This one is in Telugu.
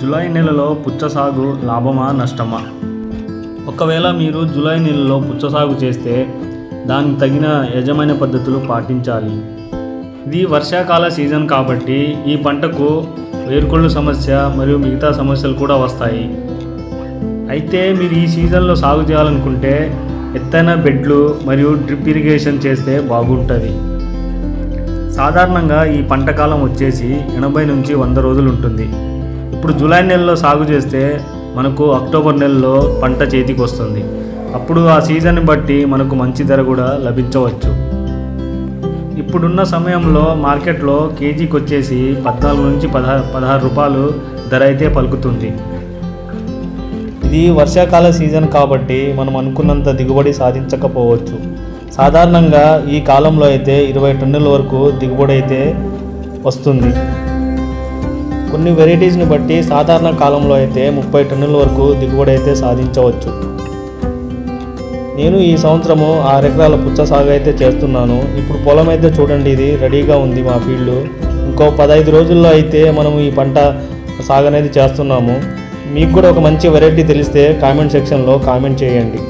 జూలై నెలలో పుచ్చ సాగు లాభమా నష్టమా? ఒకవేళ మీరు జూలై నెలలో పుచ్చ సాగు చేస్తే దానికి తగిన యజమాన్య పద్ధతులు పాటించాలి. ఇది వర్షాకాల సీజన్ కాబట్టి ఈ పంటకు వేరుకుళ్ళు సమస్య మరియు మిగతా సమస్యలు కూడా వస్తాయి. అయితే మీరు ఈ సీజన్లో సాగు చేయాలనుకుంటే ఎత్తైన బెడ్లు మరియు డ్రిప్ ఇరిగేషన్ చేస్తే బాగుంటుంది. సాధారణంగా ఈ పంట కాలం వచ్చేసి 80 నుంచి 100 రోజులు ఉంటుంది. ఇప్పుడు జూలై నెలలో సాగు చేస్తే మనకు అక్టోబర్ నెలలో పంట చేతికి వస్తుంది. అప్పుడు ఆ సీజన్ని బట్టి మనకు మంచి ధర కూడా లభించవచ్చు. ఇప్పుడున్న సమయంలో మార్కెట్లో కేజీకి వచ్చేసి 14 నుంచి 16 రూపాయలు ధర అయితే పలుకుతుంది. ఇది వర్షాకాల సీజన్ కాబట్టి మనం అనుకున్నంత దిగుబడి సాధించకపోవచ్చు. సాధారణంగా ఈ కాలంలో అయితే 20 టన్నుల వరకు దిగుబడి అయితే వస్తుంది. కొన్ని వెరైటీస్ని బట్టి సాధారణ కాలంలో అయితే 30 టన్నుల వరకు దిగుబడి అయితే సాధించవచ్చు. నేను ఈ సంవత్సరము 6 ఎకరాల పుచ్చ సాగు అయితే చేస్తున్నాను. ఇప్పుడు పొలం అయితే చూడండి, ఇది రెడీగా ఉంది మా ఫీల్డ్. ఇంకో 15 రోజుల్లో అయితే మనం ఈ పంట సాగు అనేది చేస్తున్నాము. మీకు కూడా ఒక మంచి వెరైటీ తెలిస్తే కామెంట్ సెక్షన్లో కామెంట్ చేయండి.